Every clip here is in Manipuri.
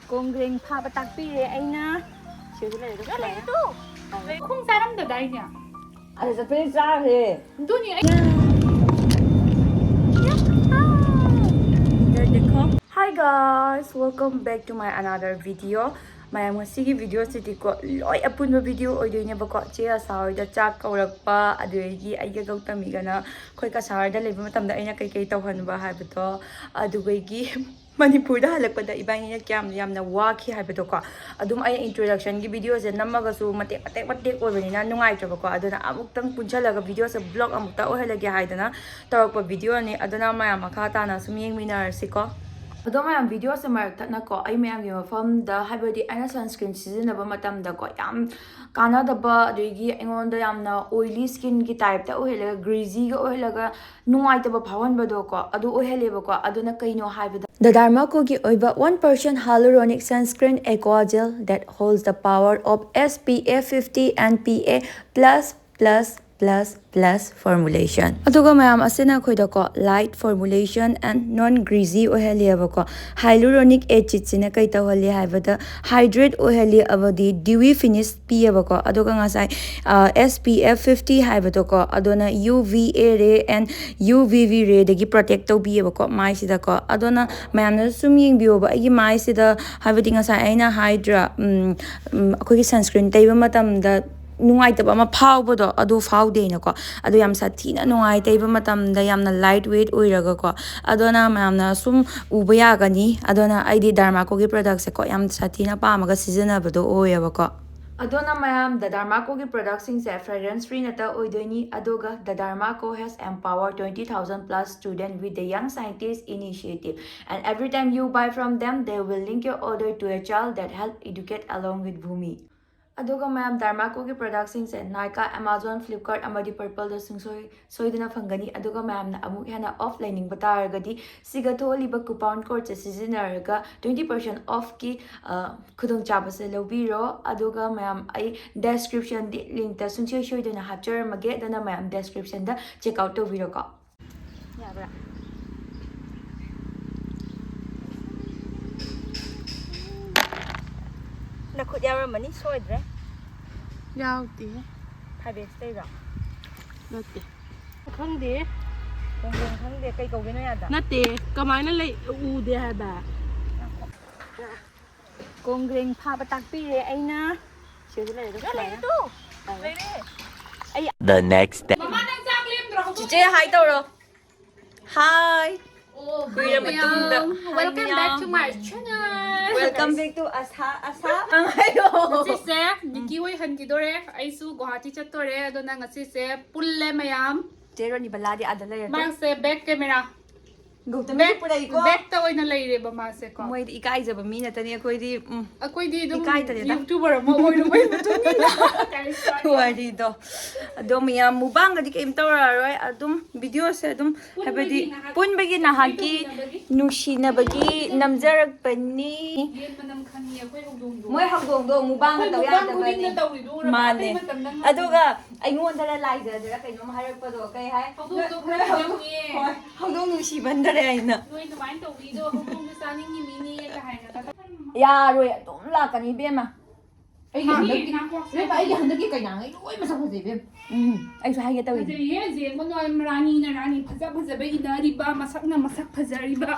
kongreng phaba thakpiri aina siu le do le tu khung saram da dai nya ada sepe sa he tu ni Hi guys, welcome back to my another video. My ngasigi video siti ko loi apunba video oidoine bako che asar da chak kaurakpa adugi aiga gautami gana khoi kasar da leba matamda aina kai kai tawhanba haibato adugi Manipur da halakpada ibani na kyam yamna waki haibato ko adum ay introduction gi video se namaga su mate obani na nungai traba ko aduna amuktang punchalaga video sa vlog amukta ohelage haidana tarakpa video ni aduna maya makata na sumiyeng minar siko Although my videos are marked ko ay may from the hybrid and sunscreen season of matam da ko yam Canada ba digi ingon da yam na oily skin ki type ta ohela greasy ga ohela nungai ta ba phawan ba do ko adu ohele ba ko adu na kaino hybrid The Derma Co ki oiba 1% hyaluronic sunscreen aqua gel that holds the power of SPF 50 and PA++++ formulation. Aduga mayam asina khoida ko light formulation and non-greasy oheliaba ko hyaluronic acid sina kai tawhali haibada hydrate oheli abadi dewy finish piaba ko aduga ngasai SPF 50 haibada ko adona UVA ray and UVV ray dagi protect to biaba ko mai sida ko adona mayam na sumying bioba agi mai sida haibadi ngasai aina hydra akoi sunscreen taiba matam da nungai taba ma phawbodo adu phawde na ko adu yam sathina nungai taiba matam da yamna lightweight oiraga ko adona mayamna sum ubaya gani adona aidi Derma Co gi product se ko yam sathina pamaga seasona bado oyaba ko Adona mayam the Derma Co gi products sing se fragrance free nata oidoini adoga the Derma Co has empowered 20,000 plus students with the Young Scientist Initiative and every time you buy from them they will link your order to a child that help educate along with Bhumi Aduga mayam Derma Co gi products sing se Nykaa, Amazon, Flipkart amadi Purple da sing soidana phangani aduga mayam na amuk hena offlining bataragadi siga tholiba coupon code se sizinaraga 20% off ki khudong chaba se lobiro aduga mayam ai description link ta sungchoi soidana hapchar mage dana mayam description da check out to video ko yabra Na khut yaw mani soidre yaw ti private stay ra natte khangde khangde kai kau gena yada natte kamaina lei u de ha ba kongreng phaba thakpiri aina siu le do le tu The next day. mama nang chak lem dro chiche hi tawro hi oh welcome back to my channel welcome back to asa ayo ngasi se niki wai han ki dore ai su guwahati chat tore adona ngasi se pulle mayam jero ni baladi adala ya mang se back camera gautam me pura iko back ta oina leire ba ma se ko moi ikai jaba mi na tani akoi di dum ikai tare da youtuber mo oi ro bai mutuni wari do adom ya mubang di kem tawra roi adum video se adum habadi pun bagi na hagi nushina bagi namjarak pani yen manam khani akoi hongdong do moi hongdong do mubang taw ya da bani mane aduga aingon dara laija dara kaino harak pado kai hai hongdong nushi bandare aina noi dumai to video hongdong saning ni mini ka hai na ya roi adum la kani bema ai handaki kai nang ai loi masak phajai bem ai su haige tawi ye je mo noi rani na rani phaja phaja be idari ba masak na masak phajari ba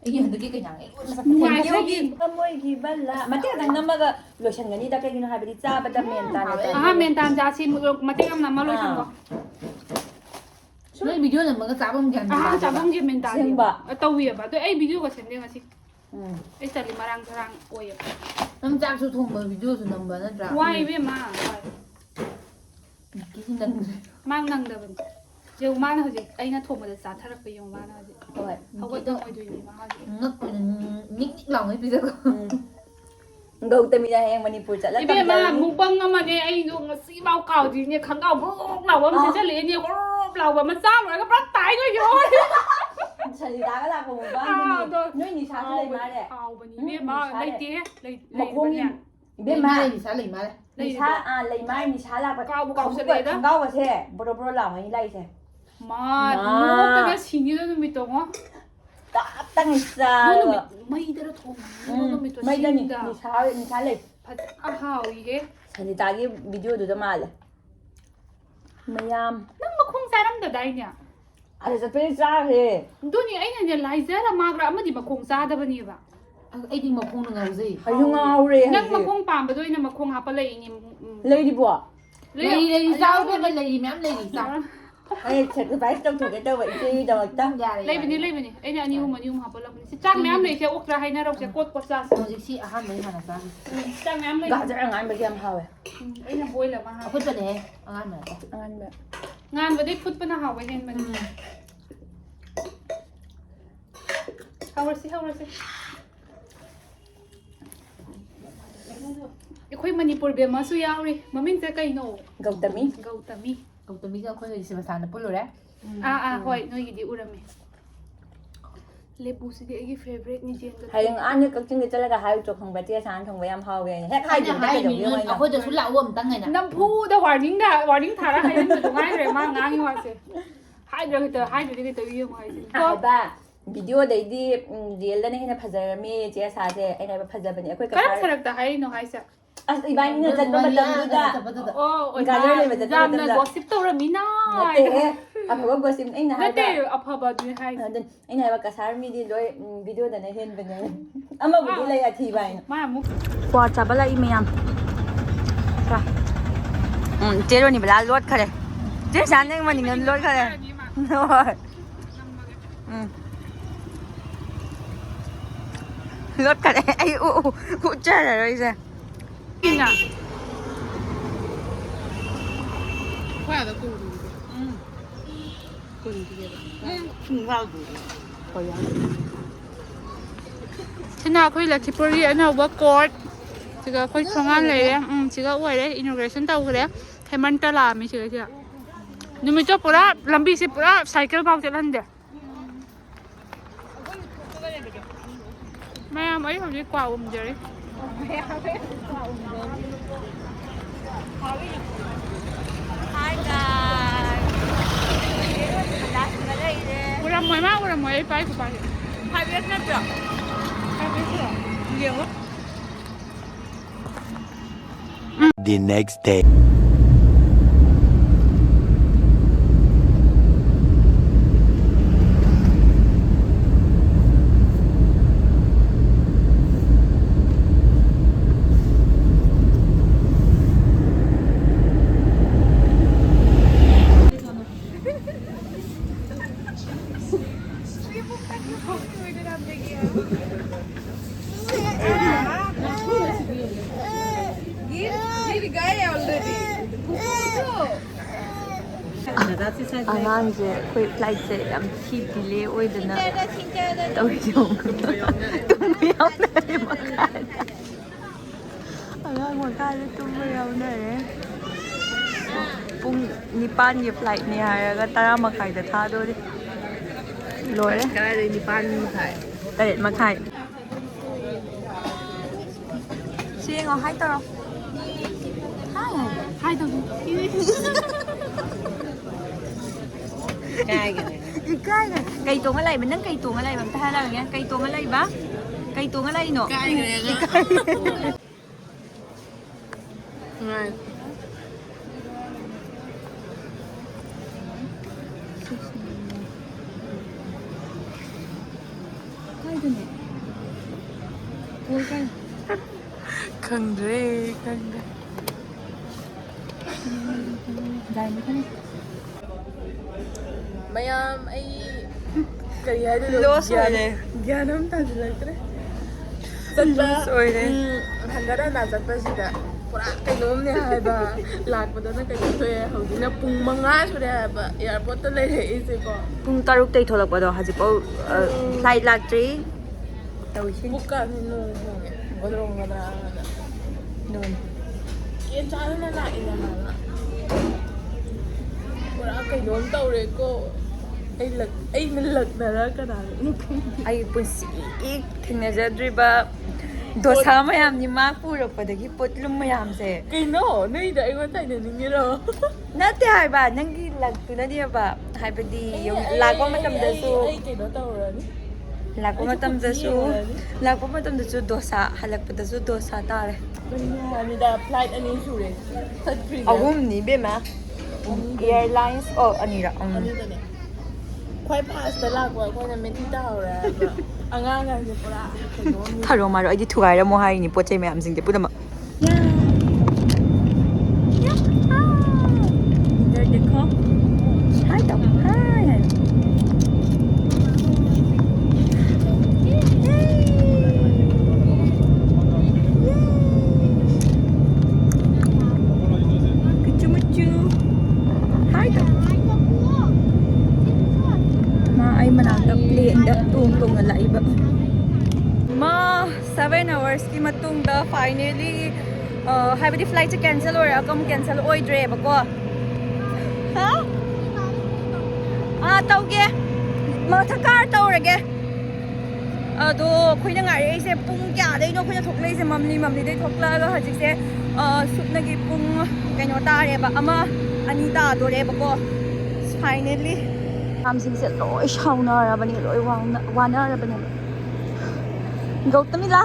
ai handaki kai nang ai loi masak nuai yogi moi gi balla mate dang namaga lotion gani da kai gino habidi cha bada men ta aha men tam ja si mate am na ma loi sang ko noi video na maga chabam gyan aha chabam ge men ta Sengba. tawi ba to ai video ko sende ngasi ai tali marang sarang oi nam chak su thong ba video su number na dra wai be ma kisin dan mang nang da ban je ma na hoji ai na thoma da sa tharak pe yong ma na hoji oi hawa dong oi dui ni ma hoji ngak nik long ai video ko Gautami na hang Manipur chat la ibe ma mukbang ama de ai do ngasi bao kaw ji ni khang kaw bu law ba ma se le ni ko law ba ma sa ma ka prak tai ko yo Sali da ga la ko ba ni noi ni sa lai ma de kaw ba ni be ma lai te lai Makhong ba be ma ni sa lai ma le ni sa lai ma ni sa la ba kaw bu kaw se le da gao ba se bro la mai lai se ma no pe ga sini da mi to ngo ꯇꯪ ꯆꯥꯔꯒ ꯃꯩꯗꯔ ꯊꯣꯡꯕ ꯅꯨꯃꯤꯠꯇꯣ ꯃꯩꯗꯅꯤ ꯁꯤꯡꯗ ꯅꯤꯁꯥ ꯂꯩ ꯐꯖꯅ ꯍꯥꯎꯏꯍꯦ ꯁꯅꯤꯇꯥꯒꯤ ꯚꯤꯗꯤꯑꯣꯗꯨꯗ ꯃꯥꯜꯂꯦ ꯃꯌꯥꯝ ꯅꯪ ꯃꯈꯣꯡ ꯆꯥꯔꯝꯗꯗꯥꯏꯅꯦ ꯑꯗ ꯆꯠꯄꯗꯤ ꯆꯥꯈ꯭ꯔꯦ ꯑꯗꯨꯅꯤ ꯑꯩꯅꯅꯦ ꯂꯥꯏꯖꯔ ꯃꯥꯒ꯭ꯔꯥ ꯑꯃꯗꯤ ꯃꯈꯣꯡ ꯆꯥꯗꯕꯅꯦꯕ ꯑꯩꯗꯤ ꯃꯈꯣꯡꯅ ꯉꯥꯎꯖꯩ ꯑꯩꯁꯨ ꯉꯥꯎꯔꯦ ꯅꯪ ꯍꯧꯖꯤꯛ ꯃꯈꯣꯡ ꯄꯥꯝꯕꯗꯣ ꯑꯣꯏꯅ ꯃꯈꯣꯡ ꯍꯥꯞꯄ ꯂꯩꯏꯅꯤ ꯂꯩꯔꯤꯕꯣ ꯂꯩ ꯆꯥꯎꯕ ꯂꯩ ꯃꯌꯥꯝ ꯂꯩꯔꯤ ꯆꯥ ꯑꯩ ꯁꯦꯀ꯭ꯔꯤꯐꯥꯏꯁ ꯇꯧꯊꯣꯛꯀꯦ ꯇꯧꯕ ꯏꯆꯦꯒꯤꯗꯃꯛꯇ ꯂꯩꯕꯅꯤ ꯑꯩꯅ ꯑꯅꯤ ꯑꯍꯨꯝ ꯍꯥꯞꯄꯠꯂꯛꯄꯅꯤ ꯁꯤ ꯆꯥꯛ ꯃꯌꯥꯝ ꯂꯩꯁꯦ ꯑꯣꯛꯇ꯭ꯔꯥ ꯍꯥꯏꯅꯔꯧꯁꯦ ꯀꯣꯠ ꯆꯥꯁꯦ ꯍꯧꯖꯤꯛ ꯁꯤ ꯑꯍꯥꯟꯕꯩ ꯍꯥꯟꯅ ꯆꯥꯒꯦ ꯆꯥꯛ ꯃꯌꯥꯝ ꯂꯩ ꯒꯥꯖꯔ ꯑꯉꯥꯟꯕꯁꯦ ꯌꯥꯝ ꯍꯥꯎꯋꯦ ꯑꯩꯅ ꯕꯣꯏꯜ ꯑꯃ ꯍꯥꯞꯄ ꯑꯐꯨꯠꯄꯅꯦꯍꯦ ꯑꯉꯥꯡꯕ ꯅꯠꯇꯦ ꯑꯉꯥꯟꯕ ꯉꯥꯟꯕꯗꯩ ꯐꯨꯠꯄꯅ ꯍꯥꯎꯕ ꯍꯦꯟꯕꯅꯤ ꯍꯧꯔꯁꯤ ꯑꯩꯈꯣꯏ ꯃꯅꯤꯄꯨꯔ ꯕꯦꯃꯁꯨ ꯌꯥꯎꯔꯤ ꯃꯃꯤꯡꯁꯦ ꯀꯩꯅꯣ ꯒꯧꯇꯃꯤ ꯒꯧꯇꯃꯤꯒ ꯑꯩꯈꯣꯏꯒ ꯁꯤꯕꯁꯥꯅ ꯄꯨꯜꯂꯨꯔꯦ ꯍꯣꯏ ꯅꯣꯏꯒꯤꯗꯤ ꯎꯔꯝꯃꯦ ꯂꯦꯕꯨꯁꯤꯗꯤ ꯑꯩꯒꯤ ꯐꯦꯚꯔꯦꯠꯅꯤ ꯆꯦꯟꯒ ꯍꯌꯦꯡ ꯑꯥꯅ ꯀꯛꯆꯤꯡꯗ ꯆꯠꯂꯒ ꯍꯥꯏꯔꯨꯆꯣ ꯈꯪꯕ꯭ꯔꯥ ꯆꯦ ꯁꯥꯅ ꯊꯣꯡꯕ ꯌꯥꯝ ꯍꯥꯎꯋꯦ ꯍꯦꯛ ꯍꯥꯏꯗꯕꯤꯗ ꯀꯩꯗꯧꯒꯦ ꯃꯣꯏꯅ ꯑꯩꯈꯣꯏꯗꯁꯨ ꯂꯥꯛꯎ ꯑꯝꯇꯪ ꯍꯥꯏꯅ ꯅꯝꯐꯨꯗ ꯋꯥꯔꯅꯤꯡ ꯊꯥꯔ ꯍꯥꯏꯍꯟꯕꯗꯣ ꯉꯥꯏꯈ꯭ꯔꯦ ꯃꯥ ꯉꯥꯡꯉꯤ ꯋꯥꯁꯦ ꯍꯥꯏꯗ꯭ꯔꯗꯤ ꯀꯩꯇꯧ ꯌꯦꯡꯉꯣ ꯍꯥꯏꯁꯤꯅꯤ ꯍꯥꯏꯕ ꯚꯤꯗꯤꯑꯣꯗꯩꯗꯤ ꯔꯤꯌꯦꯜꯗꯅ ꯍꯦꯟꯅ ꯐꯖꯔꯝꯃꯤ ꯆꯦ ꯁꯥꯁꯦ ꯑꯩꯅ ꯍꯥꯏꯕ ꯐꯖꯕꯅꯦ ꯑꯩꯈꯣꯏ ꯀꯔꯝ ꯁꯔꯛꯇ ꯍꯥꯏꯔꯤꯅꯣ ꯍꯥꯏꯁꯦ ꯑꯁ ꯏꯕꯥꯅꯤꯅ ꯆꯠꯄ ꯃꯇꯝꯗꯨꯗ ꯒꯥꯖꯔ ꯂꯩꯕ ꯆꯠꯄ ꯌꯥꯝꯅ ꯃꯇꯝꯗ ꯒꯣꯁꯤꯞ ꯇꯧꯔꯝꯃꯤꯅ ꯅꯠꯇꯦꯍꯦ ꯑꯐꯕ ꯒꯣꯁꯤꯞ ꯑꯩꯅ ꯅꯠꯇꯦ ꯍꯥꯏꯕ ꯑꯐꯕꯗꯨꯅꯤ ꯍꯥꯏꯁꯦ ꯑꯩꯅ ꯍꯥꯏꯕ ꯀꯁꯥꯔ ꯃꯤꯗꯤ ꯂꯣꯏ ꯚꯤꯗꯤꯑꯣꯗꯅ ꯍꯦꯟꯕꯅꯦ ꯑꯃꯕꯨꯗꯤ ꯂꯩ ꯑꯊꯤꯕ ꯍꯥꯏꯅ ꯃꯥ ꯑꯃꯨꯛ ꯀ꯭ꯋꯥ ꯆꯥꯕ ꯂꯥꯛꯏ ꯃꯌꯥꯝ ꯆꯦ ꯔꯣꯅꯤꯕꯂꯥ ꯂꯣꯠꯈꯔꯦ ꯆꯦ ꯁꯥꯟ ꯅꯪ ꯃꯅꯤꯡꯗ ꯂꯣꯠꯈꯔꯦ ꯍꯣꯏ ꯂꯣꯠꯈꯔꯦ ꯑꯩ ꯎꯠꯆꯔꯔꯣꯏꯁꯦ ꯁꯤꯅ ꯑꯩꯈꯣꯏ ꯂꯛꯈꯤꯄꯨꯔꯒꯤ ꯑꯅꯧꯕ ꯀꯣꯔꯠ ꯁꯤꯒ ꯑꯩꯈꯣꯏ ꯊꯣꯡꯒꯥꯟ ꯂꯩꯔꯦ ꯁꯤꯒ ꯑꯣꯏꯔꯦ ꯏꯅꯣꯒ꯭ꯔꯦꯁꯟ ꯇꯧꯈ꯭ꯔꯦ ꯍꯦꯃꯟꯇ ꯂꯥꯛꯑꯝꯃꯤ ꯁꯤꯒ ꯅꯨꯃꯤꯠꯇꯣ ꯄꯨꯔꯥ ꯂꯝꯕꯤꯁꯦ ꯄꯨꯔꯥ ꯁꯥꯏꯀꯜ ꯐꯥꯎ ꯆꯠꯍꯟꯗꯦ ꯃꯌꯥꯝ ꯑꯩ ꯍꯧꯖꯤꯛ ꯀ꯭ꯋꯥ ꯎꯝꯖꯔꯤ ꯎꯔꯝꯃꯣꯏ ꯃꯥ ꯎꯔꯝꯃꯣꯏ ꯑꯩ ꯄꯥꯏ ꯈꯨꯄꯥꯏꯁꯦ 5S ꯅꯠꯇ꯭ꯔꯣ 5S ꯌꯦꯡꯉꯣ The next day. ꯑꯉꯥꯡꯁꯦ ꯑꯩꯈꯣꯏ ꯐ꯭ꯂꯥꯏꯠꯁꯦ ꯌꯥꯝ ꯊꯤ ꯗꯤꯂꯦ ꯑꯣꯏꯗꯅ ꯇꯧꯔꯤꯁꯦ ꯇꯨꯝꯕ ꯌꯥꯎꯅꯔꯦ ꯃꯈꯥꯗ ꯑꯉꯥꯡ ꯃꯈꯥꯗ ꯇꯨꯝꯕ ꯌꯥꯎꯅꯔꯦ ꯄꯨꯡ 9ꯒꯤ ꯐ꯭ꯂꯥꯏꯠꯅꯤ ꯍꯥꯏꯔꯒ 10 ꯃꯈꯥꯏꯗ ꯊꯥꯗꯣꯔꯤ ꯂꯣꯏꯔꯦ ꯀꯗꯥꯏꯗꯩ 9 ꯃꯈꯥꯏ 8 ꯃꯈꯥꯏ ꯁꯤ ꯌꯦꯡꯉꯣ ꯍꯥꯏ ꯇꯧꯔꯣ ꯍꯥꯏ ꯇꯧꯔꯣ ꯏꯀꯥꯏꯒ꯭ꯔꯦ ꯀꯩ ꯇꯣꯡꯉ ꯂꯩꯕ ꯅꯪ ꯀꯩ ꯇꯣꯡꯉ ꯂꯩꯕ ꯑꯝꯇ ꯍꯥꯏꯔꯛꯑꯒꯦ ꯀꯩ ꯇꯣꯡꯉ ꯂꯩꯕ ꯀꯩ ꯇꯣꯡꯉ ꯂꯩꯅꯣ ꯈꯪꯗ꯭ꯔꯦ ꯃꯌꯥꯝ ꯑꯩ ꯀꯔꯤ ꯍꯥꯏꯗꯣꯏꯅꯣ ꯂꯣꯁ ꯑꯣꯏꯔꯦ ꯒ꯭ꯌꯥꯟ ꯑꯃ ꯇꯥꯁꯤꯜꯂꯛꯇ꯭ꯔꯦ ꯂꯣꯁ ꯑꯣꯏꯔꯦ ꯍꯟꯒꯠ ꯍꯟꯗꯥ ꯆꯠꯄꯁꯤꯗ ꯄꯨꯔꯥ ꯀꯩꯅꯣꯝꯅꯦ ꯍꯥꯏꯕ ꯂꯥꯛꯄꯗꯅ ꯀꯩꯅꯣ ꯊꯣꯛꯑꯦ ꯍꯧꯖꯤꯛꯅ ꯄꯨꯡ 5 ꯁꯨꯔꯦ ꯍꯥꯏꯕ ꯑꯦꯌꯥꯔꯄꯣꯔꯠꯇ ꯂꯩꯔꯛꯏꯁꯦꯀꯣ ꯄꯨꯡ 6ꯇꯩ ꯊꯣꯛꯂꯛꯄꯗꯣ ꯍꯧꯖꯤꯛꯐꯥꯎ ꯐ꯭ꯂꯥꯏꯠ ꯂꯥꯛꯇ꯭ꯔꯤ ꯇꯧꯏꯁꯤ ꯕꯨꯛꯀꯥꯁꯤ ꯅꯣꯡ ꯍꯣꯡꯉꯦ ꯒꯗ꯭ꯔꯣꯡꯒꯗ꯭ꯔꯥꯅ ꯅꯣꯡ ꯀꯦꯟ ꯆꯥꯗꯅ ꯂꯥꯛꯏꯅꯦ ꯍꯥꯏꯕ ꯄꯨꯔꯥ ꯀꯩꯅꯣꯝ ꯇꯧꯔꯦꯀꯣ ꯑꯩꯅ ꯂꯛꯅꯔ ꯀꯅꯥꯅꯣ ꯑꯩ ꯄꯨꯟꯁꯤꯒꯤ ꯊꯦꯡꯅꯖꯗ꯭ꯔꯤꯕ ꯗꯣꯁꯥ ꯃꯌꯥꯝꯅꯤ ꯃꯥ ꯄꯨꯔꯛꯄꯗꯒꯤ ꯄꯣꯠꯂꯨꯝ ꯃꯌꯥꯝꯁꯦ ꯀꯩꯅꯣ ꯅꯣꯏꯗ ꯑꯩꯉꯣꯟꯗ ꯇꯥꯏꯅꯅꯤꯡꯉꯤꯔꯣ ꯅꯠꯇꯦ ꯍꯥꯏꯕ ꯅꯪꯒꯤ ꯂꯛꯇꯨꯅꯅꯦꯕ ꯍꯥꯏꯕꯗꯤ ꯂꯥꯛꯄ ꯃꯇꯝꯗꯁꯨ ꯑꯩ ꯀꯩꯅꯣ ꯇꯧꯔꯅꯤ ꯂꯥꯛꯄ ꯃꯇꯝꯗꯁꯨ ꯗꯣꯁꯥ ꯍꯜꯂꯛꯄꯗꯁꯨ ꯗꯣꯁꯥ ꯇꯥꯔꯦ ꯑꯅꯤꯗ ꯐ꯭ꯂꯥꯏꯠ ꯑꯅꯤ ꯁꯨꯔꯦ ꯆꯠꯈ꯭ꯔꯤꯁꯦ ꯑꯍꯨꯝꯅꯤ ꯕꯦꯝꯃ ꯑꯦꯌꯔꯂꯥꯏꯟꯁ ꯑꯅꯤꯔꯛ ꯑꯅꯤꯗꯅꯦ ꯈ꯭ꯋꯥꯏ ꯐꯥꯁꯇ ꯂꯥꯛꯄ ꯑꯩꯈꯣꯏꯅ ꯃꯦꯊꯤ ꯇꯥꯍꯧꯔꯦ ꯍꯥꯏꯕ ꯑꯉꯥꯡꯒꯁꯦ ꯄꯨꯔꯥ ꯀꯩꯅꯣꯝꯅꯤ ꯊꯔꯣ ꯃꯥꯔꯣ ꯑꯩꯗꯤ ꯊꯨꯒꯥꯏꯔꯝꯃꯣ ꯍꯥꯏꯔꯤꯅꯤ ꯄꯣꯠ ꯆꯩ ꯃꯌꯥꯝꯁꯤꯡꯁꯦ ꯄꯨꯝꯅꯃꯛ इधर देखो हाय तो हाय कुचु मुचु हाय तो मा आई मनाउंदा प्लेन दा तोंग लाइबा मा 7 hours की मतुंगदा फाइनली हाइबदी फ्लाइट से कैंसिल हो रहा कम कैंसिल ओइद्रेबको हाँ तौगे थकार तौरगे अदो अखोइना ngairese pung kya daino khoina thokleise mamli dei thoklaga hajikse supnagi pung kaino tareba ama ani ta dorebako finally amsingse loi shaunarabani loi wanarabani Gautami la